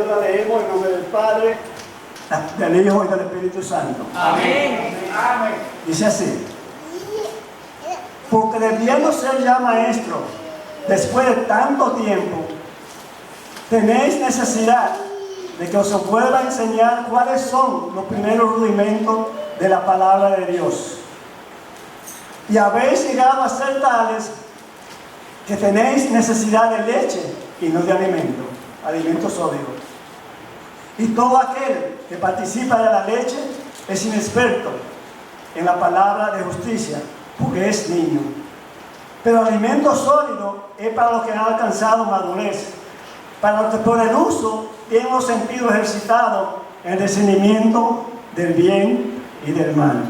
Entonces la leemos en nombre del Padre, del Hijo y del Espíritu Santo. Amén. Amén. Dice así: porque debiendo ser ya maestro, después de tanto tiempo, tenéis necesidad de que os vuelva a enseñar cuáles son los primeros rudimentos de la palabra de Dios. Y habéis llegado a ser tales que tenéis necesidad de leche y no de alimento sólido. Y todo aquel que participa de la leche es inexperto en la palabra de justicia, porque es niño. Pero el alimento sólido es para los que han alcanzado madurez, para los que por el uso tienen los sentidos ejercitados en el discernimiento del bien y del mal.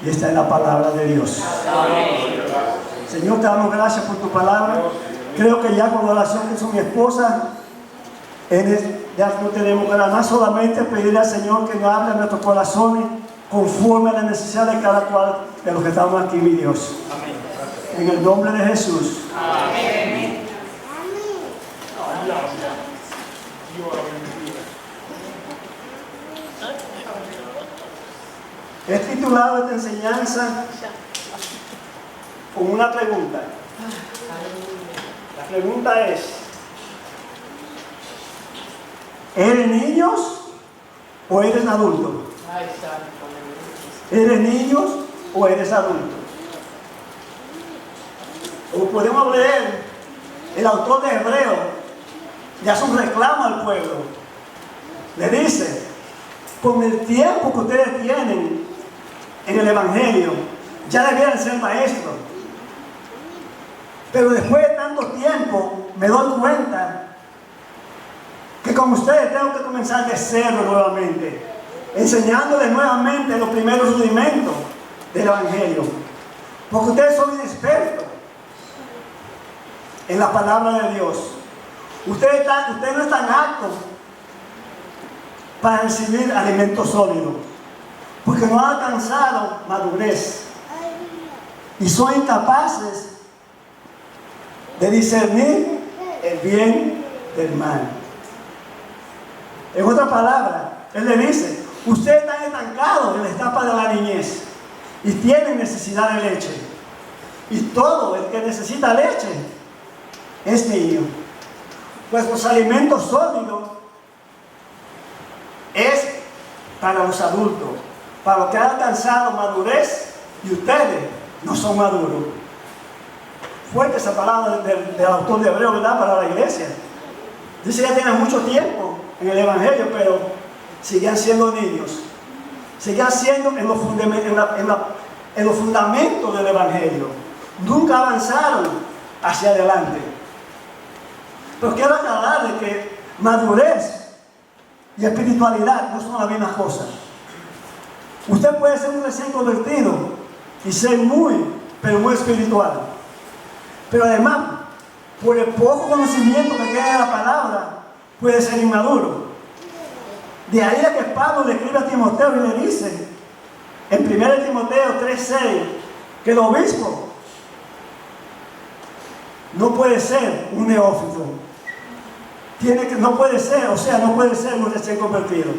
Y esta es la palabra de Dios. Señor, te damos gracias por tu palabra. Creo que ya con la oración que hizo mi esposa, ya no tenemos que nada más, solamente pedirle al Señor que nos hable a nuestros corazones conforme a la necesidad de cada cual de los que estamos aquí, mi Dios. Amén. En el nombre de Jesús. Amén. He titulado esta enseñanza con una pregunta. La pregunta es: ¿eres niños o eres adulto? ¿Eres niños o eres adulto? O podemos leer, el autor de Hebreo le hace un reclamo al pueblo. Le dice: con el tiempo que ustedes tienen en el Evangelio, ya debieran ser maestros. Pero después de tanto tiempo, me doy cuenta que con ustedes tengo que comenzar de cero nuevamente, enseñándoles nuevamente los primeros rudimentos del Evangelio. Porque ustedes son inexpertos en la palabra de Dios. Ustedes no están aptos para recibir alimento sólido, porque no han alcanzado madurez y son incapaces de discernir el bien del mal. En otras palabras, él le dice: ustedes están estancados en la etapa de la niñez y tienen necesidad de leche. Y todo el que necesita leche es niño. Pues los alimentos sólidos es para los adultos, para los que han alcanzado madurez, y ustedes no son maduros. Fuerte esa palabra del autor de Hebreo, ¿verdad? Para la iglesia. Dice que ya tienen mucho tiempo en el Evangelio, pero siguen siendo niños. Siguen siendo en los fundamentos del Evangelio. Nunca avanzaron hacia adelante. Pero quiero aclararles que madurez y espiritualidad no son las mismas cosas. Usted puede ser un recién convertido y ser pero muy espiritual. Pero además, por el poco conocimiento que tiene de la palabra, puede ser inmaduro. De ahí a que Pablo le escribe a Timoteo y le dice, en 1 Timoteo 3:6, que el obispo no puede ser un neófito. No puede ser un recién convertido.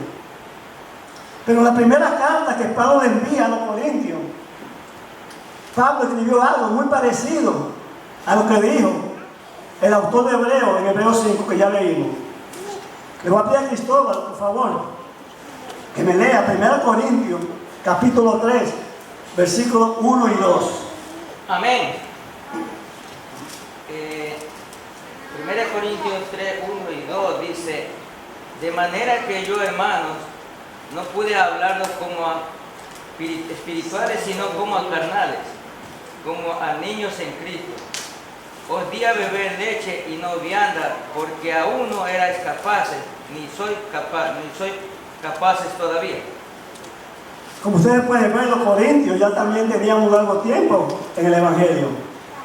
Pero en la primera carta que Pablo le envía a los corintios, Pablo escribió algo muy parecido a lo que dijo el autor de Hebreo en Hebreo 5, que ya leímos. Le voy a pedir a Cristóbal, por favor, que me lea 1 Corintios, capítulo 3, versículos 1 y 2. Amén. 1 Corintios 3, 1 y 2 dice: de manera que yo, hermanos, no pude hablarlos como a espirituales, sino como a carnales, como a niños en Cristo. Os di a beber leche y no vianda, porque aún no erais capaces, ni sois capaces todavía. Como ustedes pueden ver, los corintios ya también tenían un largo tiempo en el Evangelio.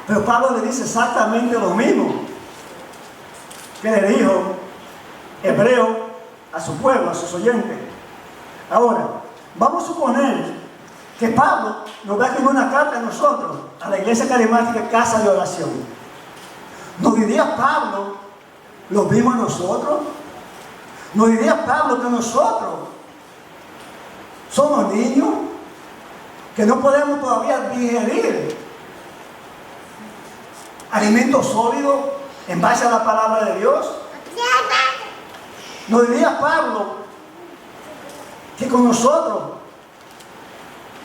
Pero Pablo le dice exactamente lo mismo que le dijo Hebreo a su pueblo, a sus oyentes. Ahora, vamos a suponer que Pablo nos va a escribir una carta a nosotros, a la iglesia carismática Casa de Oración. ¿Nos diría Pablo lo mismo a nosotros? Nos diría Pablo que nosotros somos niños, que no podemos todavía digerir alimentos sólidos en base a la palabra de Dios. Nos diría Pablo que con nosotros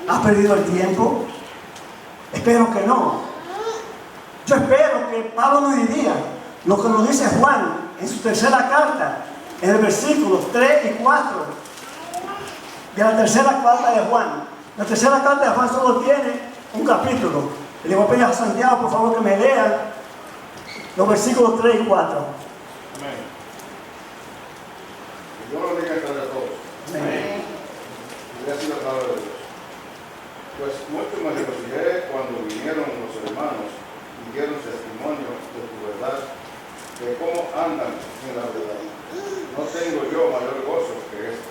has perdido el tiempo. Espero que no. Yo espero que Pablo nos diría lo que nos dice Juan en su tercera carta, en el versículo 3 y 4 de la tercera carta de Juan. La tercera carta de Juan solo tiene un capítulo. Le voy a pedir a Santiago, por favor, que me lea los versículos 3 y 4. Amén. Que Dios lo bendiga entre todos. Amén. Y así la palabra de Dios. Pues mucho me regocijé cuando vinieron los hermanos y dieron testimonio de tu verdad, de cómo andan en la verdad. No tengo yo mayor gozo que este,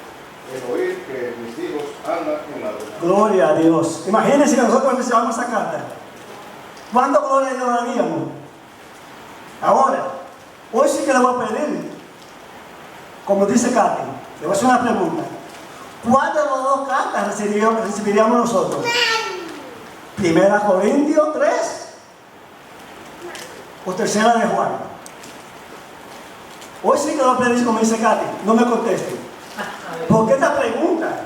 el oír que mis hijos andan en la verdad. Gloria a Dios. Imagínense que nosotros recibamos esa carta. ¿Cuánto gloria a Dios daríamos? Ahora, hoy sí que le voy a pedir, como dice Katy, le voy a hacer una pregunta. ¿Cuál de las dos cartas recibiríamos nosotros? ¿Primera Corintios 3 o tercera de Juan? Hoy sí que le voy a pedir, como dice Katy, no me conteste. Porque esta pregunta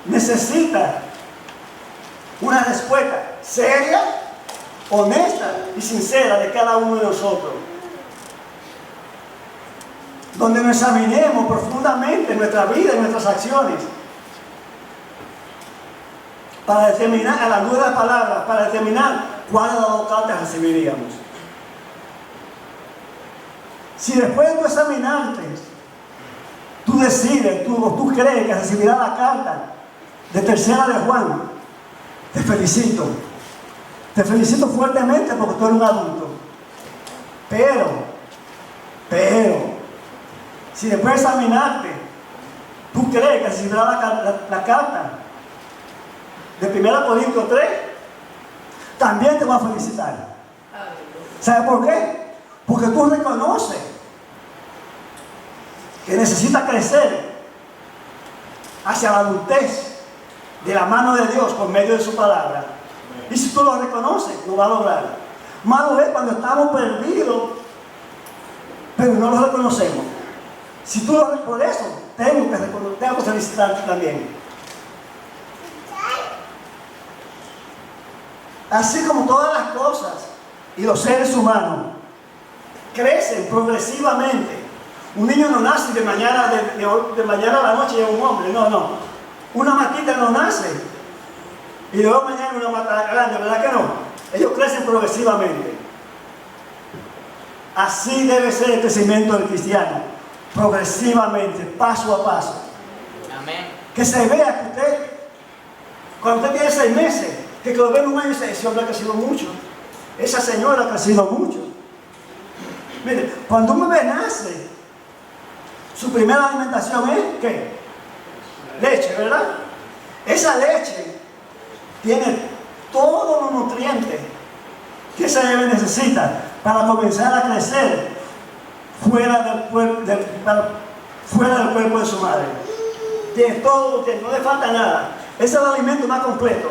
necesita una respuesta seria, honesta y sincera de cada uno de nosotros, donde nos examinemos profundamente nuestra vida y nuestras acciones para determinar, a la luz de la palabra, para determinar cuál de las dos cartas recibiríamos. Si después de tu examinarte tú decides, tú crees que recibirás la carta de tercera de Juan, te felicito. Te felicito fuertemente porque tú eres un adulto. Pero, si después de examinarte, tú crees que recibirás la carta de 1 Corintios 3, también te voy a felicitar. ¿Sabes por qué? Porque tú reconoces que necesitas crecer hacia la adultez de la mano de Dios por medio de su palabra. Y si tú lo reconoces, lo vas a lograr. Malo es cuando estamos perdidos, pero no lo reconocemos. Si tú lo por eso, tengo que felicitarte también. Así como todas las cosas y los seres humanos crecen progresivamente. Un niño no nace de mañana a la noche y es un hombre. No. Una matita no nace y luego mañana una mata grande, ¿verdad que no? Ellos crecen progresivamente. Así debe ser el crecimiento del cristiano, progresivamente, paso a paso. Amén. Que se vea que usted, cuando usted tiene 6 meses, que lo ve en un año y dice, ese hombre ha crecido mucho, esa señora ha crecido mucho. Mire, cuando un bebé nace, su primera alimentación es, ¿qué? Leche, ¿verdad? Esa leche tiene todos los nutrientes que ese bebé necesita para comenzar a crecer fuera del cuerpo de su madre. Tiene todo, no le falta nada. Ese es el alimento más completo.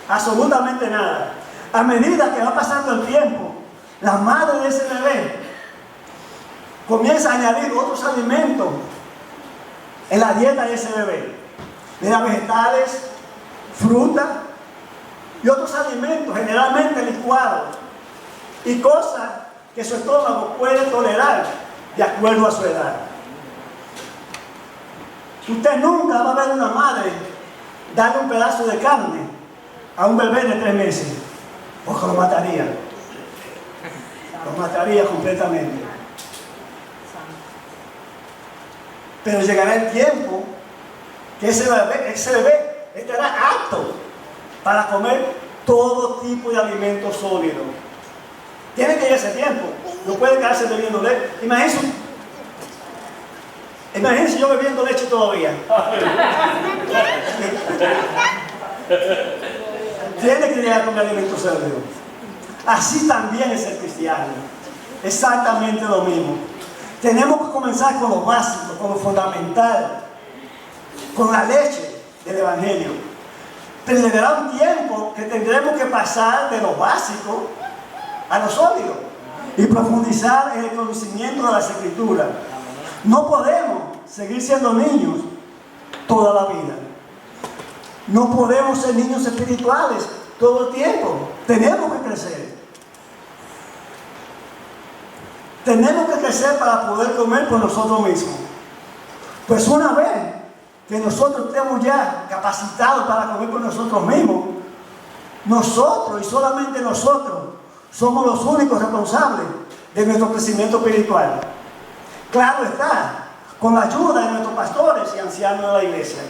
Absolutamente nada. A medida que va pasando el tiempo, la madre de ese bebé comienza a añadir otros alimentos en la dieta de ese bebé. Le da vegetales, fruta y otros alimentos, generalmente licuados, y cosas que su estómago puede tolerar de acuerdo a su edad. Usted nunca va a ver una madre darle un pedazo de carne a un bebé de 3 meses, porque lo mataría. Lo mataría completamente. Pero llegará el tiempo que ese bebé estará apto para comer todo tipo de alimentos sólidos. Tiene que ir ese tiempo. No puede quedarse bebiendo leche. Imagínense yo bebiendo leche todavía. Tiene que llegar a comer alimentos sólidos. Así también es el cristiano. Exactamente lo mismo. Tenemos que comenzar con lo básico, con lo fundamental, con la leche del Evangelio. Pero llegará un tiempo que tendremos que pasar de lo básico a lo sólido y profundizar en el conocimiento de las Escrituras. No podemos seguir siendo niños toda la vida. No podemos ser niños espirituales todo el tiempo. Tenemos que crecer. Tenemos que crecer para poder comer por nosotros mismos. Pues una vez que nosotros estemos ya capacitados para comer por nosotros mismos, nosotros y solamente nosotros somos los únicos responsables de nuestro crecimiento espiritual. Claro está, con la ayuda de nuestros pastores y ancianos de la iglesia.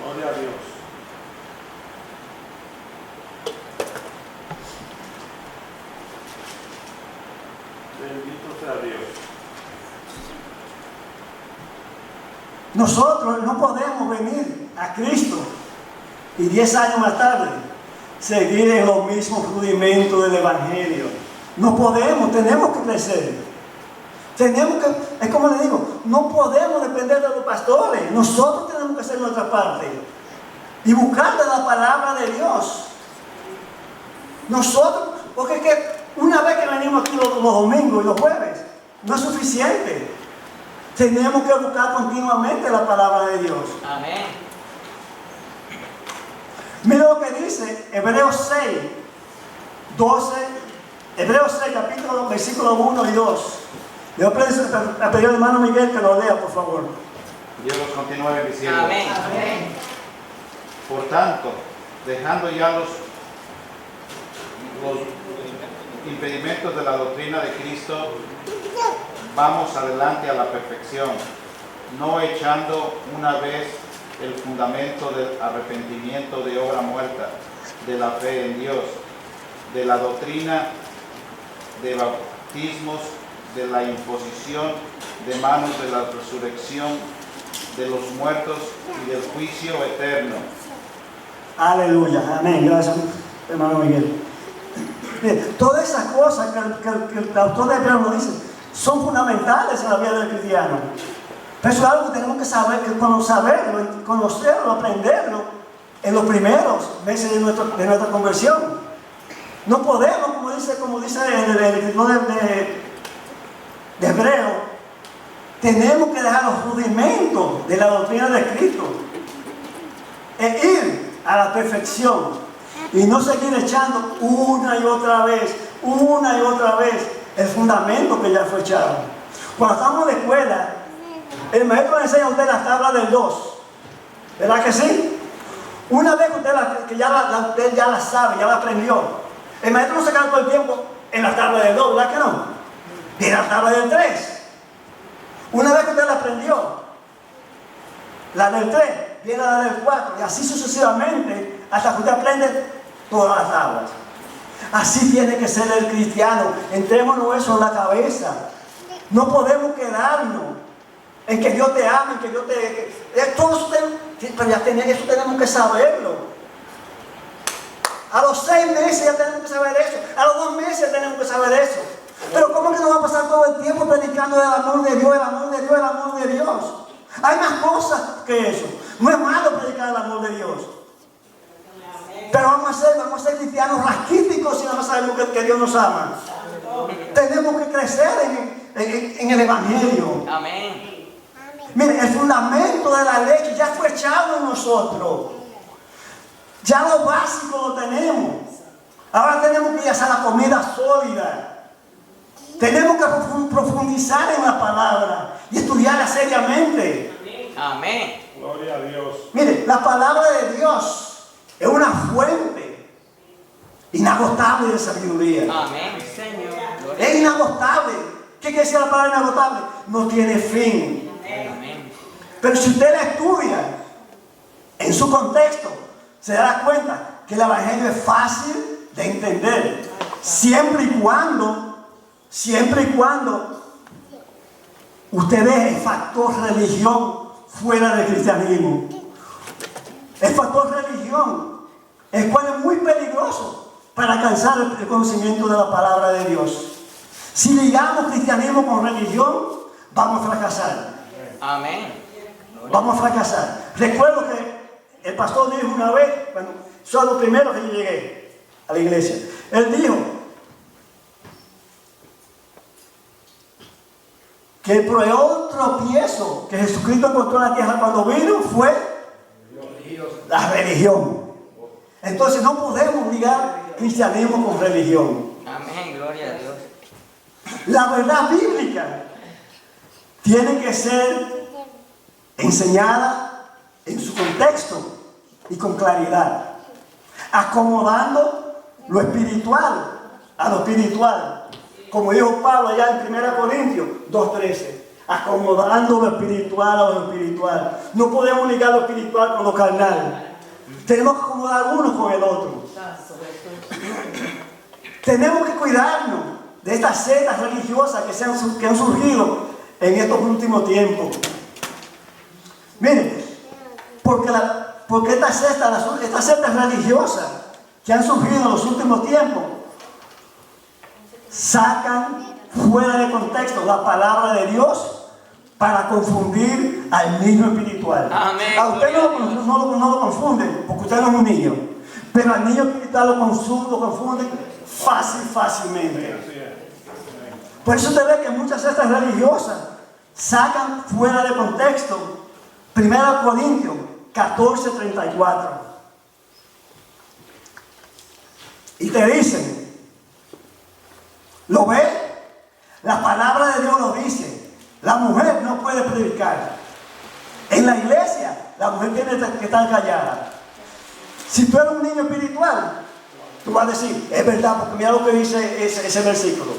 Gloria a Dios. Bendito sea Dios. Nosotros no podemos venir a Cristo y 10 años más tarde seguir en los mismos rudimentos del Evangelio. No podemos, tenemos que crecer. Tenemos que, es como le digo, no podemos depender de los pastores. Nosotros tenemos que hacer nuestra parte y buscar de la palabra de Dios. Nosotros, porque es que una vez que venimos aquí los domingos y los jueves, no es suficiente. Tenemos que buscar continuamente la palabra de Dios. Amén. Mira lo que dice Hebreos 6, 12, Hebreos 6, capítulo, versículos 1 y 2. Le voy a pedir al hermano Miguel que lo lea, por favor. Dios los continúe bendiciendo. Amén. Por tanto, dejando ya los impedimentos de la doctrina de Cristo, vamos adelante a la perfección, no echando una vez el fundamento del arrepentimiento de obra muerta, de la fe en Dios, de la doctrina de bautismos, de la imposición de manos, de la resurrección de los muertos y del juicio eterno. Aleluya, amén. Gracias, hermano Miguel. Bien, todas esas cosas que el autor de Hebreos nos dice son fundamentales en la vida del cristiano. Pero eso es algo que tenemos que saber, saberlo, conocerlo, aprenderlo en los primeros meses de nuestra conversión. No podemos, como dice el escritor de Hebreo, tenemos que dejar los rudimentos de la doctrina de Cristo e ir a la perfección y no seguir echando una y otra vez el fundamento que ya fue echado. Cuando estamos en la escuela, el maestro le enseña a usted las tablas del 2, ¿verdad que sí? Una vez que usted ya la sabe, ya la aprendió, el maestro no se queda todo el tiempo en la tabla del 2, ¿verdad que no? Viene la tabla del 3. Una vez que usted la aprendió, la del 3, viene la del 4, y así sucesivamente, hasta que usted aprende todas las tablas. Así tiene que ser el cristiano. Entrémonos eso en la cabeza. No podemos quedarnos en que Dios te ama, en que Dios todo eso, pero ya eso tenemos que saberlo. A los 6 meses ya tenemos que saber eso. A los 2 meses ya tenemos que saber eso. Pero ¿cómo que nos va a pasar todo el tiempo predicando del amor de Dios, el amor de Dios, el amor de Dios? Hay más cosas que eso. No es malo predicar el amor de Dios. Pero vamos a ser cristianos raquíticos si no sabemos que Dios nos ama. Tenemos que crecer en el Evangelio. Amén. Mire, el fundamento de la leche ya fue echado en nosotros. Ya lo básico lo tenemos. Ahora tenemos que ir a la comida sólida. Tenemos que profundizar en la palabra y estudiarla seriamente. Amén. Gloria a Dios. Mire, la palabra de Dios es una fuente inagotable de sabiduría. Amén. Señor. Es inagotable. ¿Qué quiere decir la palabra inagotable? No tiene fin. Amén. Pero si usted la estudia en su contexto, se dará cuenta que el Evangelio es fácil de entender. Siempre y cuando usted deje el factor religión fuera del cristianismo. El factor religión, el cual es muy peligroso para alcanzar el conocimiento de la palabra de Dios. Si ligamos cristianismo con religión, vamos a fracasar. Amén. Vamos a fracasar. Recuerdo que el pastor dijo una vez, cuando soy lo primero que yo llegué a la iglesia, él dijo que el peor tropiezo que Jesucristo encontró en la tierra cuando vino fue la religión. Entonces no podemos ligar cristianismo con religión. Amén, gloria a Dios. La verdad bíblica tiene que ser enseñada en su contexto y con claridad, acomodando lo espiritual a lo espiritual, como dijo Pablo allá en 1 Corintios 2:13, acomodando lo espiritual a lo espiritual. No podemos ligar lo espiritual con lo carnal, tenemos que acomodar uno con el otro. Tenemos que cuidarnos de estas sectas religiosas que han surgido en estos últimos tiempos. Miren, porque estas sectas religiosas que han surgido en los últimos tiempos sacan fuera de contexto la palabra de Dios para confundir al niño espiritual. Amén. A usted no lo confunden, porque usted no es un niño, pero al niño espiritual lo confunden fácilmente. Por eso usted ve que muchas sectas religiosas sacan fuera de contexto 1 Corintios 14:34. Y te dicen, ¿lo ves? La palabra de Dios lo dice. La mujer no puede predicar. En la iglesia, la mujer tiene que estar callada. Si tú eres un niño espiritual, tú vas a decir, es verdad, porque mira lo que dice ese versículo.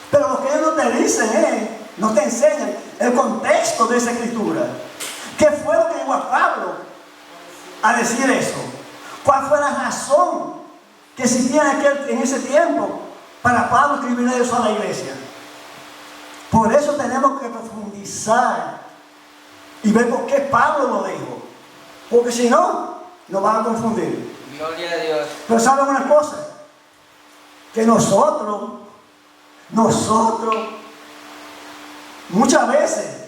Pero lo que ellos no te dicen no te enseñan el contexto de esa escritura. ¿Qué fue lo que llevó a Pablo a decir eso? ¿Cuál fue la razón que existía en ese tiempo para Pablo escribir eso a la iglesia? Por eso tenemos que profundizar y ver por qué Pablo lo dijo. Porque si no, nos van a confundir. Gloria a Dios. Pero ¿saben una cosa? Que nosotros, muchas veces,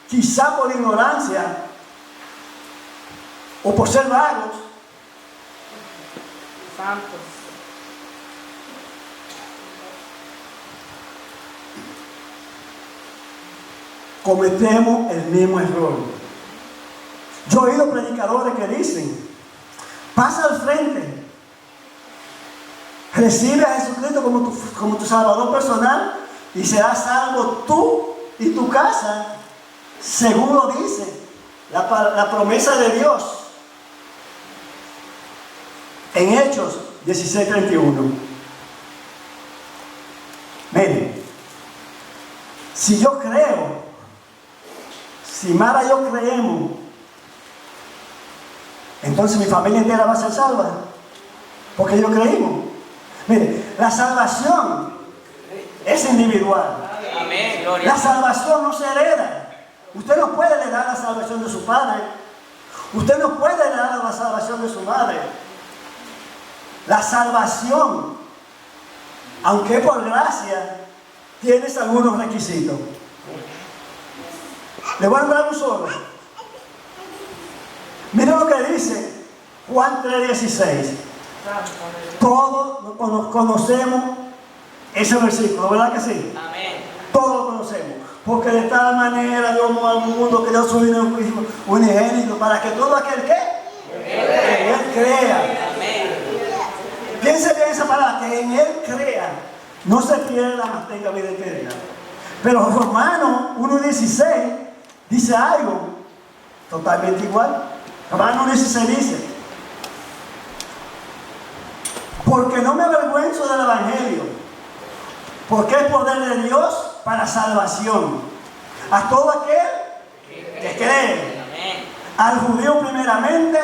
quizá por ignorancia o por ser vagos, santos, cometemos el mismo error. Yo he oído predicadores que dicen, pasa al frente, recibe a Jesucristo como tu Salvador personal y serás salvo tú y tu casa, según lo dice la promesa de Dios en Hechos 16:31. Miren, si yo creo, si Mara y yo creemos, entonces mi familia entera va a ser salva, porque yo creímos. Mire, la salvación es individual. Amén, gloria. La salvación no se hereda. Usted no puede heredar la salvación de su padre. Usted no puede heredar la salvación de su madre. La salvación, aunque por gracia, tiene algunos requisitos. Le voy a dar un solo. Miren lo que dice Juan 3:16. Todos conocemos ese versículo, ¿verdad que sí? Amén. Todos lo conocemos. Porque de tal manera Dios amó al mundo que dio su Hijo unigénito para que todo aquel que en Él crea. Amén. Piense bien esa palabra, que en Él crea, no se pierda, mas tenga vida eterna. Pero Romanos 1:16 dice algo totalmente igual. Romanos 1:16 dice, porque no me avergüenzo del Evangelio, porque es poder de Dios para salvación a todo aquel que cree, Amén. al judío primeramente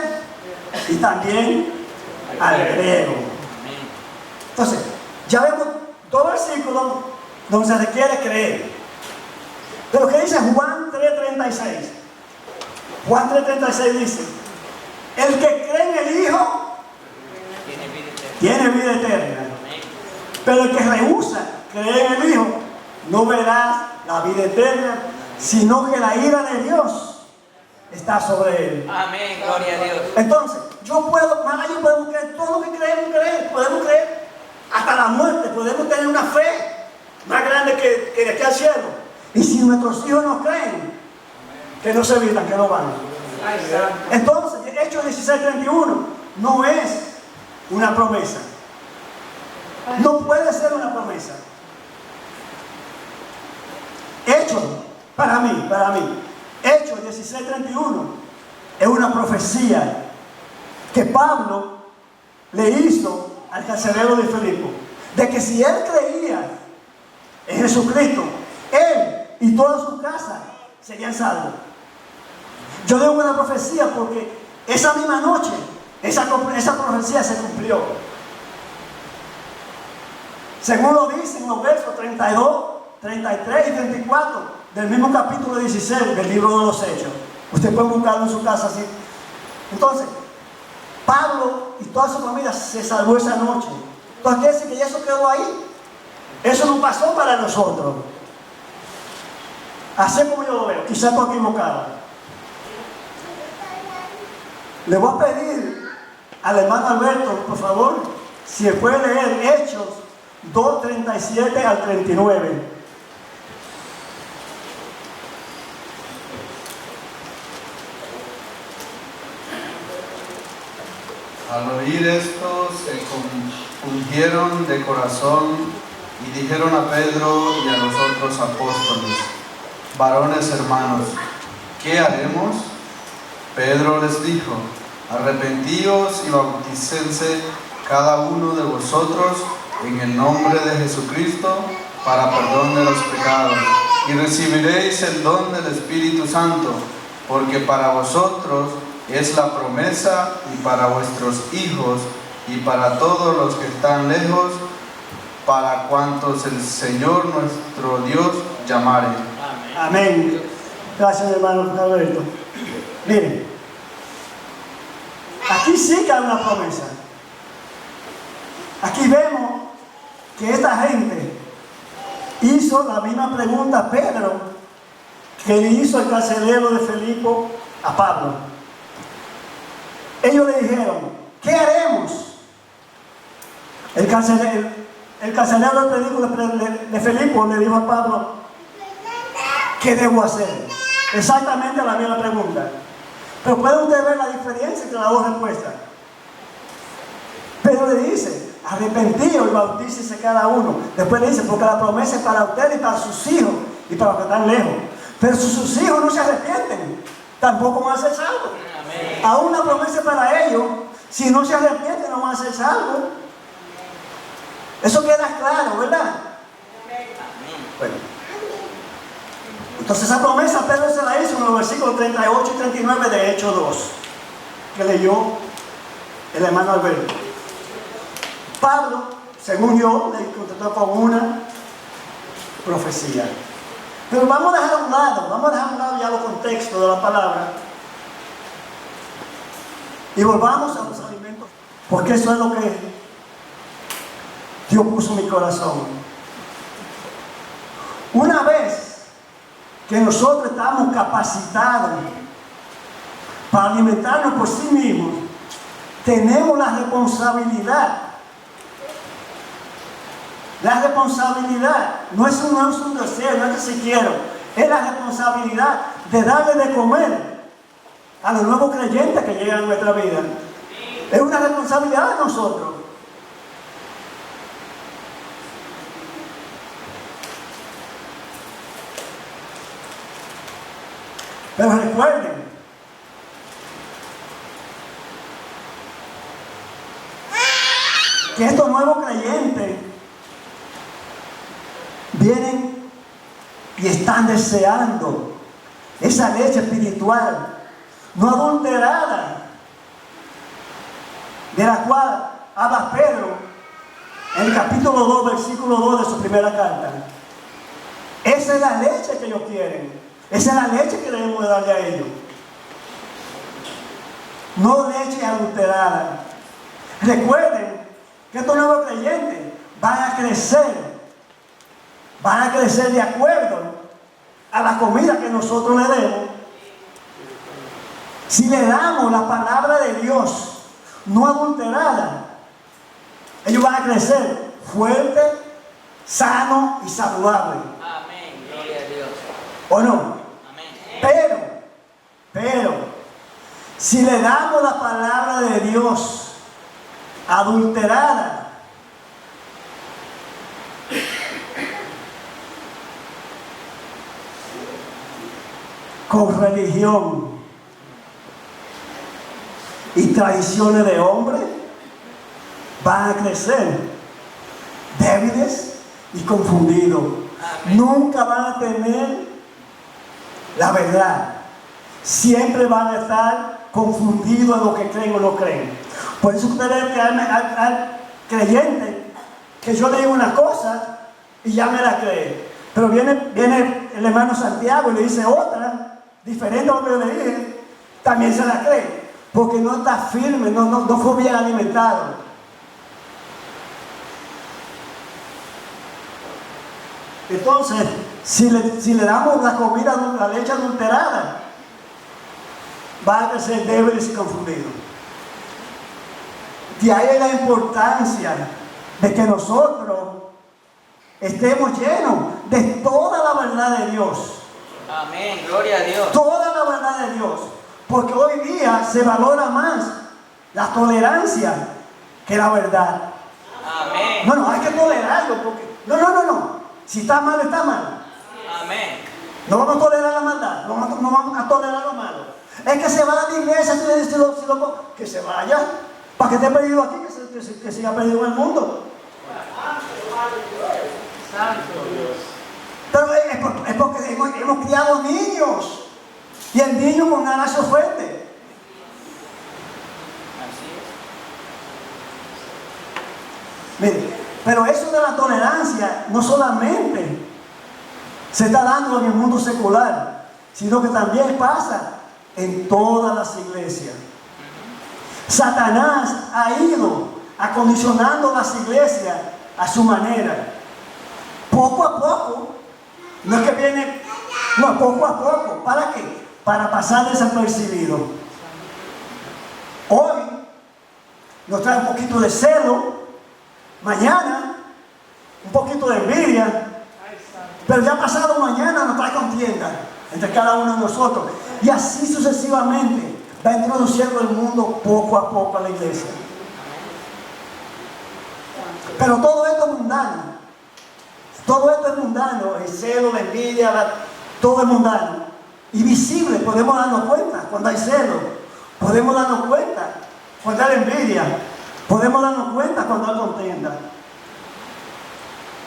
y también al griego. Amén. Entonces, ya vemos dos versículos donde se requiere creer. Pero ¿qué dice Juan 3:36? Juan 3:36 dice, el que cree en el Hijo Tiene vida eterna. tiene vida eterna. Amén. Pero el que rehúsa creer en el Hijo no verá la vida eterna, sino que la ira de Dios está sobre él. Amén, gloria a Dios. Entonces, podemos creer todo lo que podemos creer hasta la muerte, podemos tener una fe más grande que de aquí al cielo. Y si nuestros hijos no creen, que no se evitan, que no van. Entonces, Hechos 16:31 no es una promesa. No puede ser una promesa. Hechos, para mí, Hechos 16:31 es una profecía que Pablo le hizo al carcelero de Filipo, de que si él creía en Jesucristo, él y toda su casa serían salvos. Yo digo una profecía porque esa misma noche esa profecía se cumplió. Según lo dicen los versos 32, 33 y 34 del mismo capítulo 16 del libro de los Hechos. Usted puede buscarlo en su casa así. Entonces, Pablo y toda su familia se salvó esa noche. Entonces quiere decir que eso quedó ahí. Eso no pasó para nosotros. Así como yo lo veo, quizás estoy equivocado. Le voy a pedir al hermano Alberto, por favor, si él puede leer Hechos 2:37 al 39. Al oír esto, se compungieron de corazón y dijeron a Pedro y a los otros apóstoles: varones hermanos, ¿qué haremos? Pedro les dijo: arrepentíos y bautícense cada uno de vosotros en el nombre de Jesucristo para perdón de los pecados, y recibiréis el don del Espíritu Santo, porque para vosotros es la promesa, y para vuestros hijos y para todos los que están lejos, para cuantos el Señor nuestro Dios llamare. Amén. Gracias, hermano Alberto. Miren, aquí sí que hay una promesa. Aquí vemos que esta gente hizo la misma pregunta a Pedro que le hizo el carcelero de Filipo a Pablo. Ellos le dijeron: ¿qué haremos? El carcelero de Filipo le dijo a Pablo: ¿qué debo hacer? Exactamente la misma pregunta. Pero puede usted ver la diferencia entre las dos respuestas. Pedro le dice: arrepentíos y bautícese cada uno. Después le dice: porque la promesa es para usted y para sus hijos y para los que están lejos. Pero si sus hijos no se arrepienten, tampoco van a ser salvos. Aún la promesa es para ellos. Si no se arrepienten, no van a ser salvos. Eso queda claro, ¿verdad? Bueno, entonces esa promesa Pedro se la hizo en los versículos 38 y 39 de Hechos 2, que leyó el hermano Alberto. Pablo, según yo, le contestó con una profecía. Pero vamos a dejar a un lado ya los contextos de la palabra y volvamos a los alimentos, porque eso es lo que Dios puso en mi corazón. Una vez que nosotros estamos capacitados para alimentarnos por sí mismos, tenemos la responsabilidad. La responsabilidad no es un deseo, no es que si quiero, es la responsabilidad de darle de comer a los nuevos creyentes que llegan a nuestra vida. Es una responsabilidad de nosotros. Pero recuerden que estos nuevos creyentes vienen y están deseando esa leche espiritual no adulterada, de la cual habla Pedro en el capítulo 2, versículo 2 de su primera carta. Esa es la leche que ellos quieren. Esa es la leche que debemos de darle a ellos. No leche adulterada. Recuerden que estos nuevos creyentes van a crecer de acuerdo a la comida que nosotros le demos, si le damos la palabra de Dios no adulterada, ellos van a crecer fuerte, sano y saludable. Amén. Gloria a Dios. ¿O no? Amén. Pero, si le damos la palabra de Dios adulterada, con religión y tradiciones de hombre, van a crecer débiles y confundidos. Amén. Nunca van a tener la verdad. Siempre van a estar confundidos en lo que creen o no creen. Por eso ustedes que al creyente que yo le digo una cosa y ya me la cree. Pero viene el hermano Santiago y le dice otra, diferente a lo que yo le dije, también se la cree. Porque no está firme, no fue bien alimentado. Entonces, si le damos la comida, la leche adulterada, va a ser débiles y confundidos. De ahí la importancia de que nosotros estemos llenos de toda la verdad de Dios. Amén. Gloria a Dios. Toda la verdad de Dios. Porque hoy día se valora más la tolerancia que la verdad. Amén. No, hay que tolerarlo. Porque, no. Si está mal, está mal. Amén. No vamos a tolerar la maldad. No vamos a tolerar lo malo. Es que se va a la iglesia, que se vaya. Para que esté perdido aquí, que siga perdido en el mundo. Pero es porque hemos criado niños. Y el niño con ganas se ofende. Mire, pero eso de la tolerancia no solamente se está dando en el mundo secular, sino que también pasa en todas las iglesias. Satanás ha ido acondicionando las iglesias a su manera. Poco a poco, no es que viene, no, poco a poco. ¿Para qué? Para pasar desapercibido. Hoy nos trae un poquito de celo, mañana un poquito de envidia, pero ya pasado mañana nos trae contienda entre cada uno de nosotros. Y así sucesivamente va introduciendo el mundo poco a poco a la iglesia. Pero todo esto es mundano. Todo esto es mundano. El celo, la envidia, todo es mundano. Y visible, podemos darnos cuenta cuando hay celo. Podemos darnos cuenta cuando hay envidia. Podemos darnos cuenta cuando hay contienda.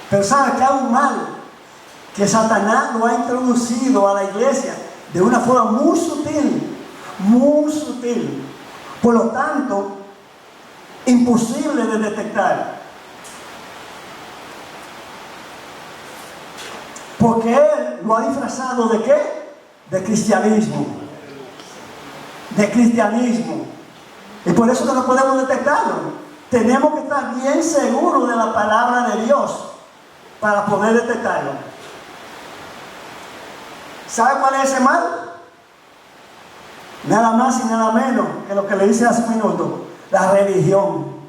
Pero ¿sabe que hay un mal que Satanás lo ha introducido a la iglesia de una forma muy sutil? Muy sutil. Por lo tanto, imposible de detectar. Porque él lo ha disfrazado ¿de qué? De cristianismo. De cristianismo. Y por eso no podemos detectarlo. Tenemos que estar bien seguros de la palabra de Dios para poder detectarlo. ¿Sabe cuál es ese mal? Nada más y nada menos que lo que le hice hace un minuto. La religión.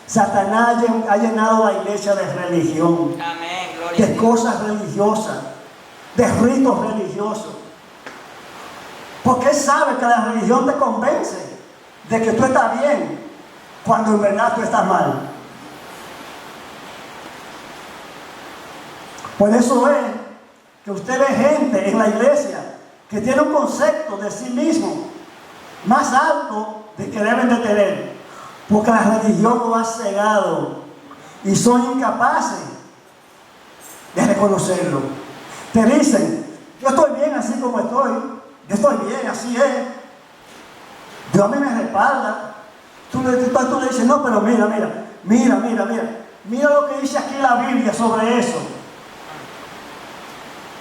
Satanás ha llenado la iglesia de religión. Amén. Gloria a De Dios. cosas religiosas. De ritos religiosos. Porque él sabe que la religión te convence de que tú estás bien cuando en verdad tú estás mal. Por eso es que usted ve gente en la iglesia que tiene un concepto de sí mismo más alto de que deben de tener, porque la religión lo ha cegado y son incapaces de reconocerlo. Te dicen, yo estoy bien así como estoy, yo estoy bien, así es, Dios a mí me respalda. Tú le dices, no, pero mira lo que dice aquí la Biblia sobre eso.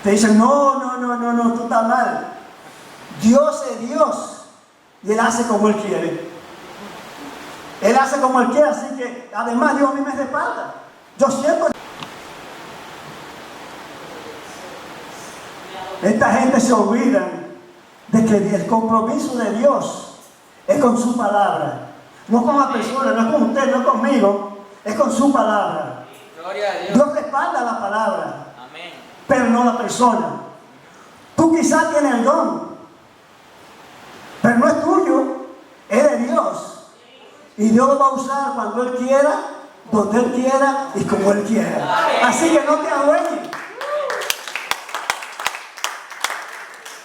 Te dicen, no, tú estás mal. Dios es Dios y Él hace como Él quiere. Él hace como Él quiere, así que además Dios a mí me respalda. Yo siento. Esta gente se olvida de que el compromiso de Dios es con su palabra. No con la persona, no es con usted, no es conmigo, es con su palabra. Gloria a Dios. Dios respalda la palabra, Amén. pero no la persona. Tú quizás tienes el don, pero no es tuyo, es de Dios. Y Dios lo va a usar cuando Él quiera, donde Él quiera y como Él quiera. Así que no te adueñes.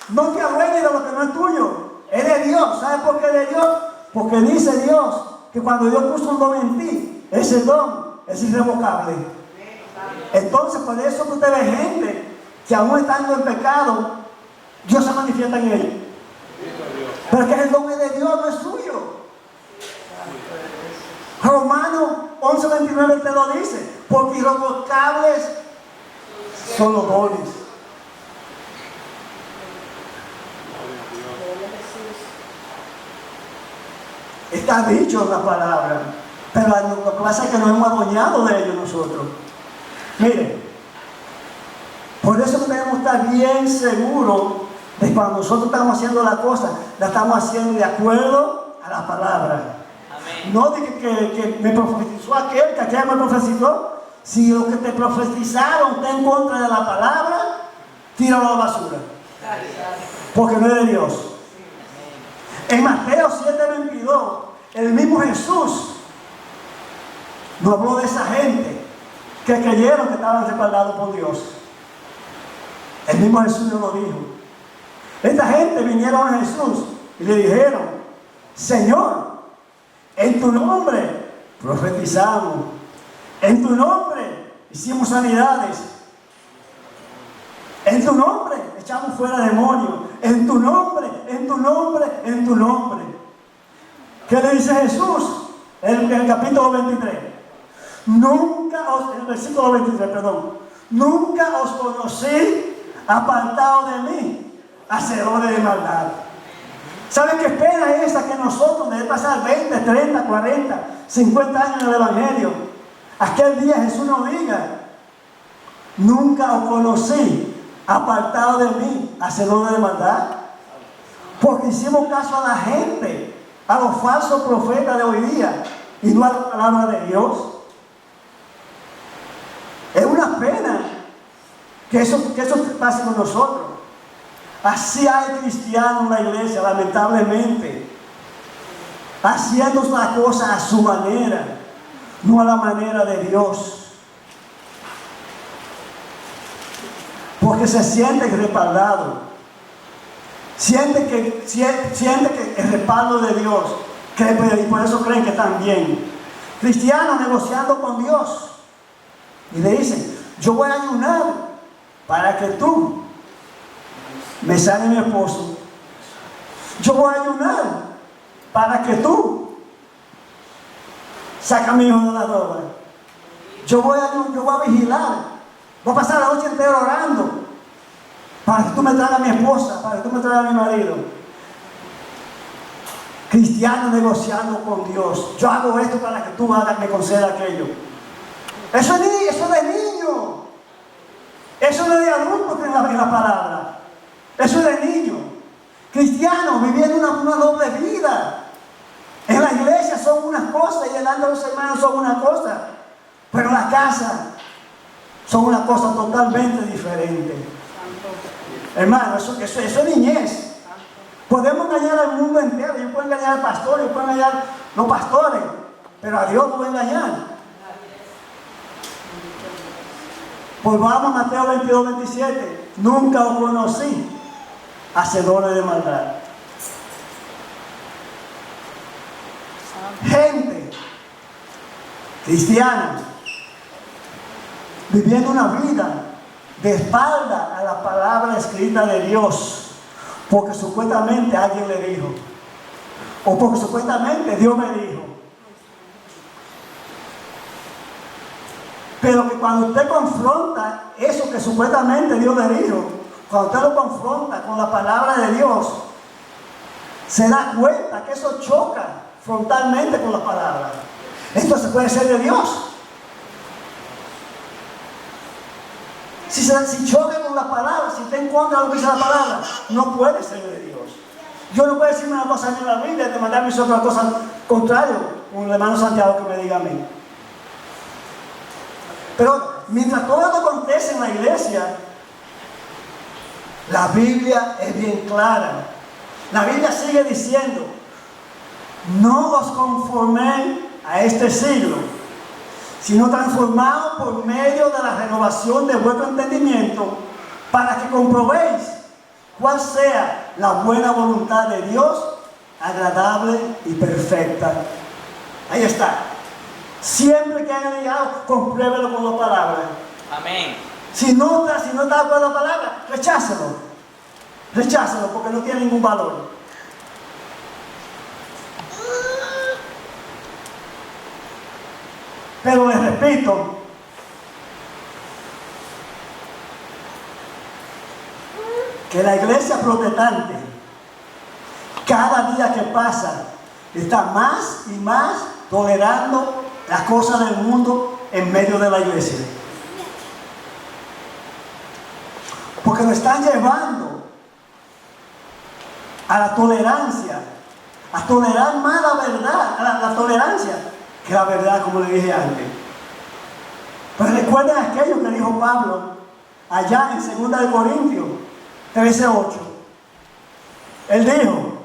No te adueñes de lo que no es tuyo. Es de Dios. ¿Sabes por qué es de Dios? Porque dice Dios que cuando Dios puso un don en ti, ese don es irrevocable. Entonces, por eso que usted ve gente que aún estando en pecado, Dios se manifiesta en ellos. Pero es que el don es de Dios, no es suyo. Romanos 11:29 te lo dice, porque irrevocables son los dones. Está dicho en la palabra, pero lo que pasa es que nos hemos adueñado de ellos nosotros. Mire, por eso que tenemos que estar bien seguros de que cuando nosotros estamos haciendo la cosa, la estamos haciendo de acuerdo a la palabra. Amén. No de que me profetizó aquel, que aquel me profetizó. Si lo que te profetizaron está en contra de la palabra, tíralo a la basura. Porque no es de Dios. En Mateo 7:22, el mismo Jesús nos habló de esa gente que creyeron que estaban respaldados por Dios. El mismo Jesús nos lo dijo. Esta gente vinieron a Jesús y le dijeron: Señor, en tu nombre profetizamos, en tu nombre hicimos sanidades, en tu nombre echamos fuera demonios, en tu nombre, en tu nombre, en tu nombre. ¿Qué le dice Jesús en el capítulo 23? En el versículo 23, perdón. Nunca os conocí apartado de mí, hacedores de maldad. ¿Saben qué pena es esa que nosotros debemos pasar 20, 30, 40, 50 años en el Evangelio? Aquel día Jesús nos diga: nunca os conocí apartado de mí, hacedores de maldad. Porque hicimos caso a la gente, a los falsos profetas de hoy día, y no a la palabra de Dios. Es una pena que eso pase con nosotros. Así hay cristianos en la iglesia, lamentablemente, haciendo las cosas a su manera, no a la manera de Dios. Porque se sienten respaldados, sienten que el respaldo de Dios, y por eso creen que están bien. Cristianos negociando con Dios y le dicen: yo voy a ayunar para que tú me sane mi esposo. Yo voy a ayunar para que tú saca a mi hijo de la droga. Yo voy a vigilar. Voy a pasar la noche entera orando para que tú me traigas a mi esposa, para que tú me traigas a mi marido. Cristianos negociando con Dios. Yo hago esto para que tú me concedas aquello. Eso es de niño. Eso no es de adulto que en la palabra. Eso es de niño. Cristianos viviendo una doble vida. En la iglesia son unas cosas y delante de los hermanos son una cosa, pero en la casa son una cosa totalmente diferente. Hermano, eso es niñez. Podemos engañar al mundo entero. Yo puedo engañar al pastor, yo puedo engañar a los pastores, pero a Dios no voy a engañar. Volvamos a Mateo 22:27. Nunca os conocí hacedores de maldad. Gente cristiana viviendo una vida de espalda a la palabra escrita de Dios, porque supuestamente alguien le dijo, o porque supuestamente Dios me dijo. Pero que cuando usted confronta eso que supuestamente Dios le dijo, cuando usted lo confronta con la palabra de Dios, se da cuenta que eso choca frontalmente con la palabra. Esto se puede ser de Dios. Si choca con la palabra, si está en contra de lo que dice la palabra, no puede ser de Dios. Yo no puedo decirme una cosa en la Biblia y mandarme otra cosa contrario, como el hermano Santiago que me diga a mí. Pero mientras todo esto acontece en la iglesia, la Biblia es bien clara. La Biblia sigue diciendo: no os conforméis a este siglo, sino transformados por medio de la renovación de vuestro entendimiento, para que comprobéis cuál sea la buena voluntad de Dios, agradable y perfecta. Ahí está. Siempre que hagan algo, compruébelo con la palabra. Amén. Si no está de acuerdo con la palabra, rechácelo. Rechácelo porque no tiene ningún valor. Pero les repito, que la iglesia protestante, cada día que pasa, está más y más tolerando las cosas del mundo en medio de la iglesia. Porque nos están llevando a la tolerancia, a tolerar más la verdad, a la tolerancia, que la verdad, como le dije antes. Pero recuerden aquello que dijo Pablo allá en 2 Corintios 13:8. Él dijo: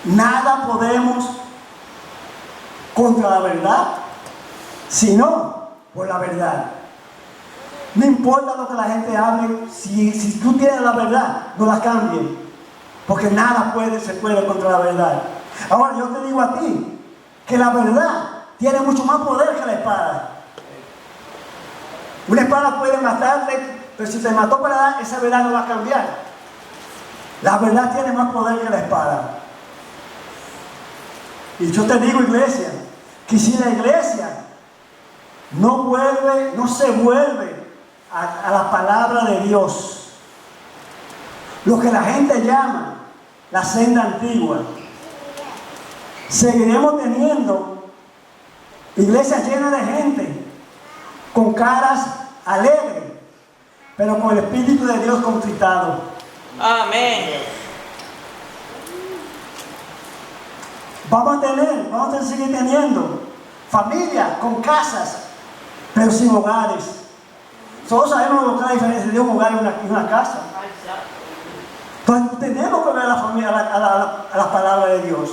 nada podemos contra la verdad, sino por la verdad. No importa lo que la gente hable, si tú tienes la verdad, no la cambies, porque nada se puede contra la verdad. Ahora yo te digo a ti que la verdad tiene mucho más poder que la espada. Una espada puede matarte, pero si te mató para dar, esa verdad no va a cambiar. La verdad tiene más poder que la espada. Y yo te digo, iglesia, que si la iglesia no se vuelve a la palabra de Dios, lo que la gente llama la senda antigua, seguiremos teniendo iglesias llenas de gente con caras alegres, pero con el Espíritu de Dios conflictado. Amén. Vamos a seguir teniendo familias con casas, pero sin hogares. Todos sabemos lo que es la diferencia de un hogar y una casa. Entonces tenemos que ver a la familia, a la palabra de Dios.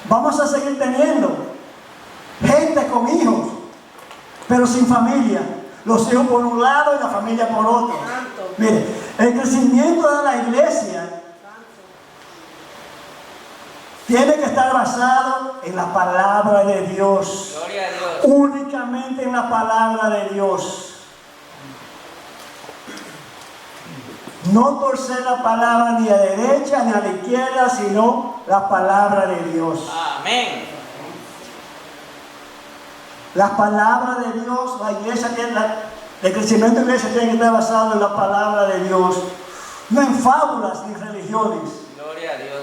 Vamos a seguir teniendo gente con hijos, pero sin familia. Los hijos por un lado y la familia por otro. Mire, el crecimiento de la iglesia tiene que estar basado en la palabra de Dios. Gloria a Dios. Únicamente en la palabra de Dios. No torcer la palabra ni a derecha ni a la izquierda, sino la palabra de Dios. Amén. La palabra de Dios, la iglesia el crecimiento de la iglesia tiene que estar basado en la palabra de Dios, no en fábulas ni religiones. Gloria a Dios.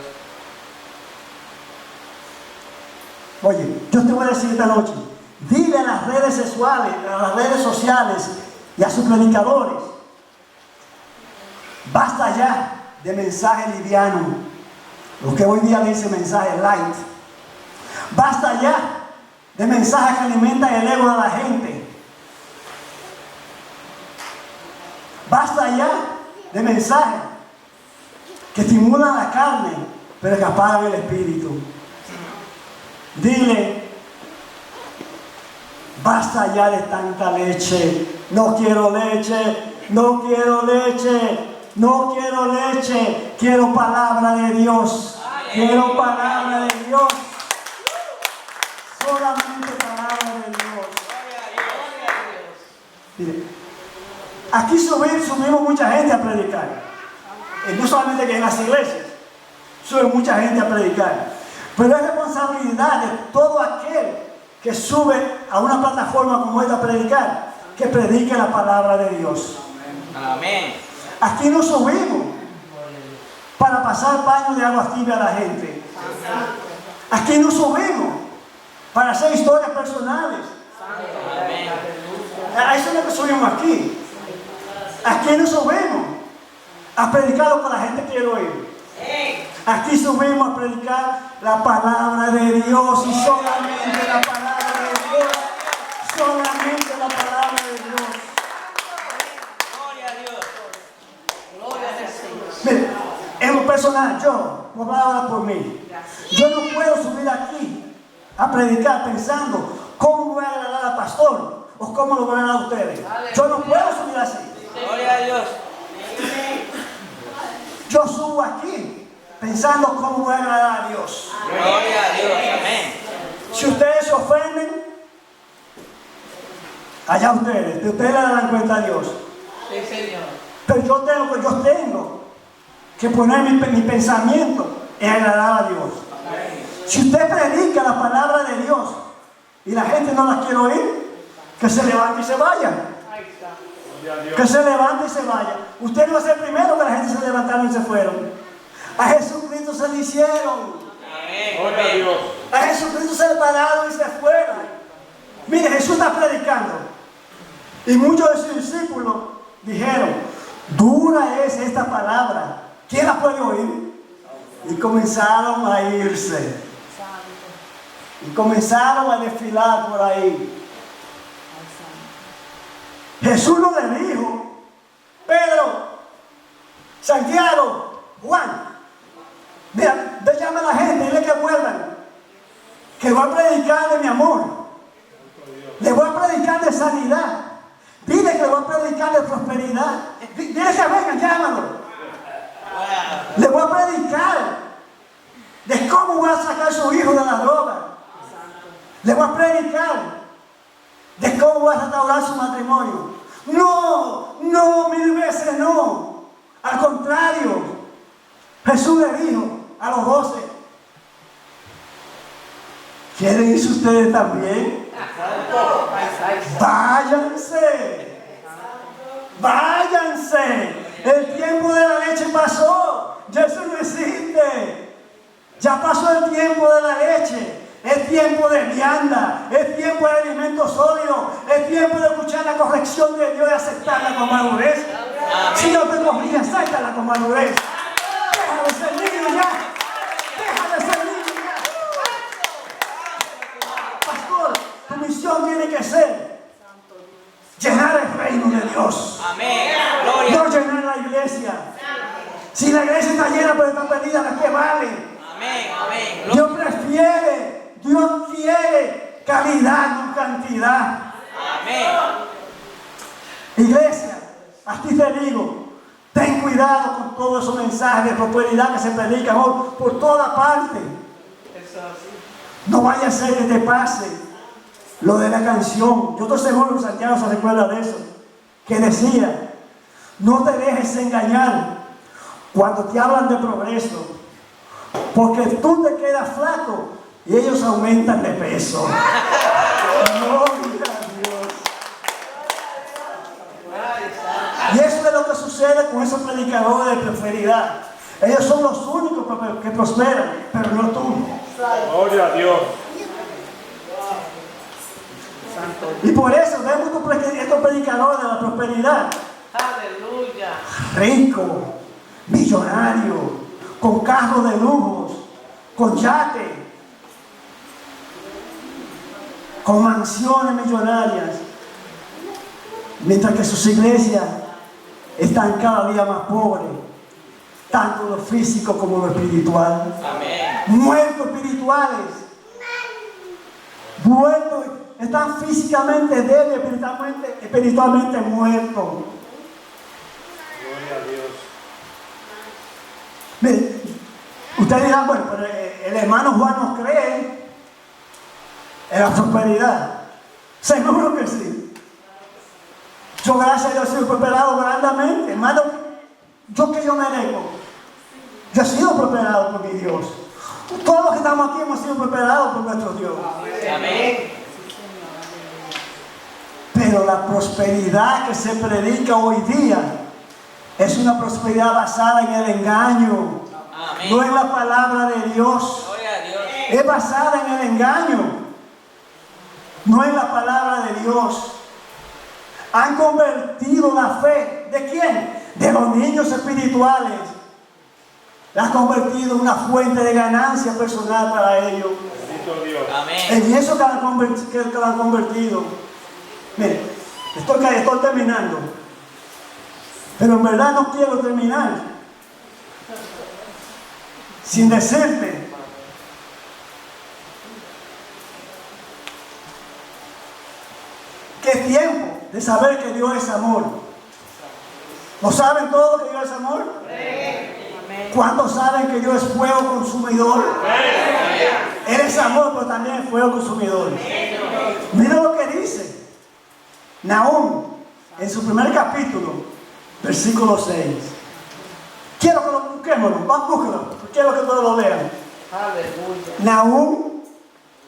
Oye, yo te voy a decir esta noche, dile a las redes sexuales, a las redes sociales y a sus predicadores: basta ya de mensaje liviano, lo que hoy día le dice mensaje light. Basta ya de mensajes que alimentan el ego de la gente. Basta ya de mensajes que estimulan la carne, pero que apagan el espíritu. Dile: basta ya de tanta leche. No quiero leche, no quiero leche, no quiero leche. Quiero palabra de Dios. Quiero palabra de Dios. Solamente palabra de Dios. Mire, aquí subimos mucha gente a predicar. No solamente que en las iglesias, sube mucha gente a predicar. Pero es responsabilidad de todo aquel que sube a una plataforma como esta a predicar, que predique la palabra de Dios. Amén. Aquí no subimos para pasar paños de agua tibia a la gente. Aquí no subimos para hacer historias personales. Amén. A eso es lo que subimos aquí. Aquí no subimos a predicar lo que la gente quiere oír. Aquí subimos a predicar la palabra de Dios y solamente la palabra de Dios. Solamente la palabra de Dios. Gloria a Dios. Mire, en lo personal, yo, voy a hablar por mí. Yo no puedo subir aquí a predicar pensando cómo voy a agradar al pastor o cómo lo voy a agradar a ustedes. Yo no puedo subir así. Gloria a Dios. Yo subo aquí pensando cómo voy a agradar a Dios. Gloria a Dios. Amén. Si ustedes se ofenden, allá ustedes le darán cuenta a Dios. Pero yo tengo que poner mi pensamiento en agradar a Dios. Si usted predica la palabra de Dios y la gente no la quiere oír, que se levante y se vaya. Que se levante y se vaya. Usted no va a ser el primero que la gente se levantaron y se fueron. A Jesucristo se le hicieron. Amén. Gloria a Dios. A Jesucristo se le pararon y se fueron. Mire, Jesús está predicando. Y muchos de sus discípulos dijeron, dura es esta palabra. ¿Quién la puede oír? Y comenzaron a irse. Y comenzaron a desfilar por ahí. Jesús no le dijo, Pedro, Santiago, Juan, mira, ve llama a la gente, dile que vuelvan, que voy a predicar de mi amor, le voy a predicar de sanidad, dile que le voy a predicar de prosperidad, dile que vengan, llámalo, le voy a predicar de cómo voy a sacar a su hijo de la droga, le voy a predicar de cómo voy a restaurar su matrimonio. No, no, 1000 veces no. Al contrario, Jesús le dijo a los 12, ¿quieren irse ustedes también? Váyanse. Váyanse. El tiempo de la leche pasó. Ya eso no existe. Ya pasó el tiempo de la leche. Es tiempo de vianda, es tiempo de alimento sólido, es tiempo de escuchar la corrección de Dios y aceptarla con madurez. Si no te corrige, acéptala con madurez. Deja de ser niño ya. Deja de ser niño ya. Pastor, tu misión tiene que ser llenar el reino de Dios. Amén. Gloria. No llenar la iglesia. Si la iglesia está llena pero está perdida, ¿de qué vale? Amén. Amén. Dios quiere calidad, no cantidad. Amén. Iglesia, a ti te digo, ten cuidado con todos esos mensajes de prosperidad que se predican hoy por toda parte. No vaya a ser que te pase lo de la canción. Yo estoy seguro que Santiago se recuerda de eso, que decía, no te dejes engañar cuando te hablan de progreso, porque tú te quedas flaco y ellos aumentan de peso. Gloria a Dios. Y eso es lo que sucede con esos predicadores de prosperidad. Ellos son los únicos que prosperan, pero no tú. Gloria a Dios. Y por eso vemos estos predicadores de la prosperidad. Aleluya. Rico, millonario, con carros de lujos, con yate, con mansiones millonarias, mientras que sus iglesias están cada día más pobres, tanto lo físico como lo espiritual. Amén. Muertos espirituales, muertos, están físicamente débiles, espiritualmente muertos. Gloria a Dios. Mire, ustedes dirán, bueno, pero el hermano Juan no cree en la prosperidad. Seguro que sí. Yo, gracias a Dios, he sido prosperado grandemente. Hermano, yo merezco. Yo he sido prosperado por mi Dios. Todos los que estamos aquí hemos sido prosperados por nuestro Dios. Amén. Pero la prosperidad que se predica hoy día es una prosperidad basada en el engaño, Amén. no en la palabra de Dios. Gloria a Dios. Es basada en el engaño. no en la palabra de Dios. Han convertido la fe, ¿de quién? De los niños espirituales. La han convertido en una fuente de ganancia personal para ellos. Bendito Dios. Amén. En eso que la han convertido. Mire, estoy terminando. Pero en verdad no quiero terminar sin decirte que es tiempo de saber que Dios es amor. ¿Lo saben todos que Dios es amor? ¿Cuántos saben que Dios es fuego consumidor? Él es amor, pero también es fuego consumidor. Mira lo que dice Nahum en su primer capítulo, versículo 6. Quiero que lo busquemos, búsquelo, quiero que todos lo lean. Nahum,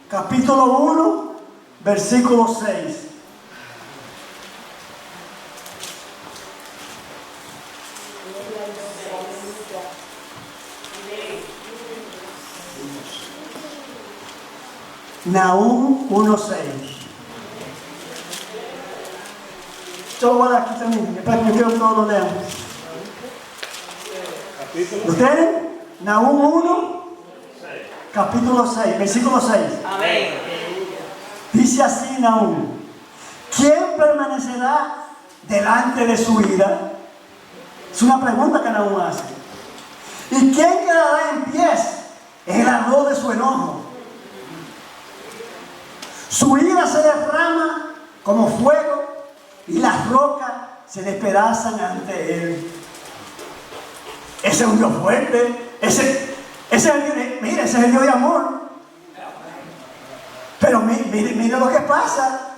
capítulo 1, versículo 6. Nahum 1:6. Yo lo voy a dar aquí también, para que quiero que todos lo lean. ¿Lo tienen? Nahum 1, capítulo 6, versículo 6. Amén. Dice así Nahum: ¿quién permanecerá delante de su ira? Es una pregunta que Nahum hace. ¿Y quién quedará en pies en el ardor de su enojo? Su ira se derrama como fuego y las rocas se despedazan ante él. Ese es un Dios fuerte. Ese es el Dios de amor. Pero mire lo que pasa.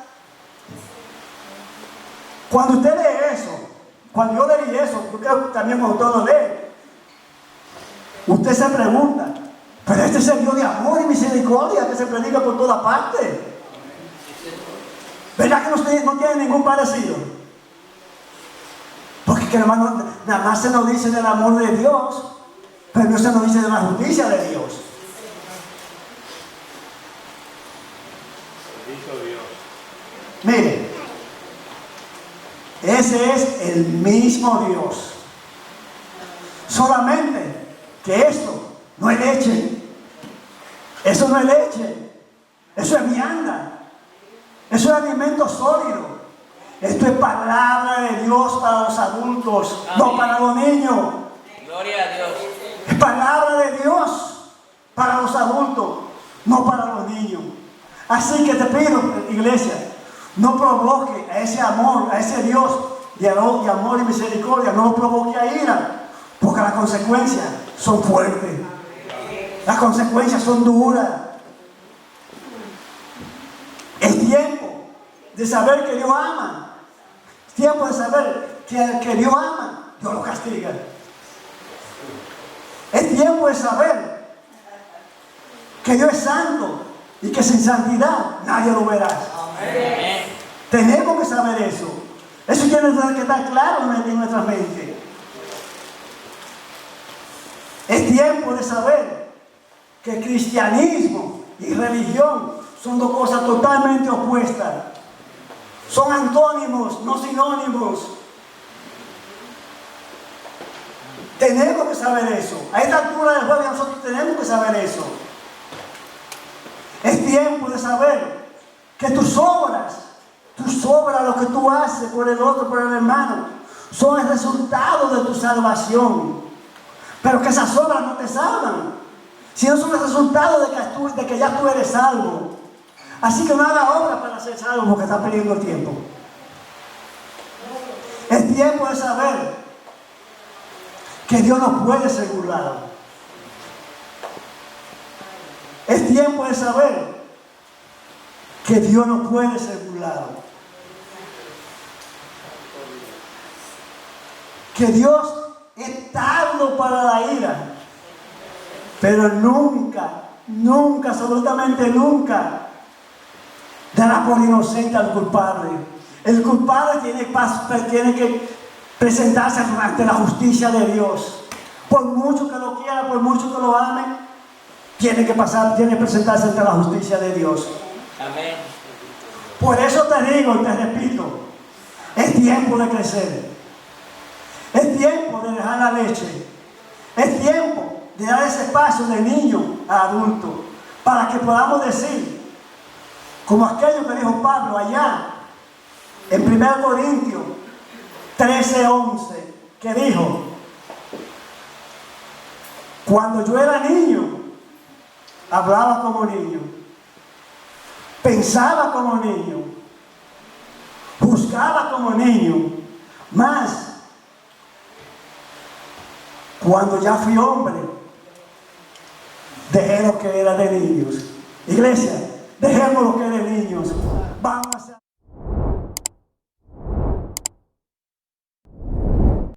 Cuando usted lee eso, cuando yo leí eso, yo creo que también cuando usted lo lee, usted se pregunta, pero este es el Dios de amor y misericordia que se predica por toda parte. ¿Verdad que no tiene ningún parecido? Porque nada más se nos dice del amor de Dios, pero no se nos dice de la justicia de Dios. Bendito Dios. Mire, ese es el mismo Dios. Solamente que esto no es leche. Eso no es leche. Eso es vianda. Eso es alimento sólido. Esto es palabra de Dios para los adultos, no para los niños. Gloria a Dios. Es palabra de Dios para los adultos, no para los niños. Así que te pido, iglesia, no provoque a ese amor, a ese Dios de amor y misericordia, no lo provoque a ira, porque las consecuencias son fuertes. Las consecuencias son duras. Es tiempo de saber que Dios ama. Es tiempo de saber que Dios ama, Dios lo castiga. Es tiempo de saber que Dios es santo y que sin santidad nadie lo verá. Amén. Tenemos que saber eso. Eso tiene que estar claro en nuestra mente. Es tiempo de saber que cristianismo y religión son dos cosas totalmente opuestas. Son antónimos, no sinónimos. Tenemos que saber eso. A esta altura del juego nosotros tenemos que saber eso. Es tiempo de saber que tus obras, lo que tú haces por el otro, por el hermano, son el resultado de tu salvación. Pero que esas obras no te salvan, sino son el resultado de que ya tú eres salvo. Así que no haga obra para ser salvo porque está perdiendo el tiempo. Es tiempo de saber que Dios no puede ser burlado. Es tiempo de saber que Dios no puede ser burlado. Que Dios es tardo para la ira, pero nunca, absolutamente nunca dará por inocente al culpable. El culpable tiene que presentarse ante la justicia de Dios. Por mucho que lo quiera, por mucho que lo ame, tiene que presentarse ante la justicia de Dios. Amén. Por eso te digo y te repito, es tiempo de crecer. Es tiempo de dejar la leche. Es tiempo de dar ese paso de niño a adulto, para que podamos decir, como aquello que dijo Pablo allá en 1 Corintios 13:11, que dijo: cuando yo era niño, hablaba como niño, pensaba como niño, juzgaba como niño, mas cuando ya fui hombre, dejé lo que era de niños. Iglesia, dejemos lo que era de niños. Vamos.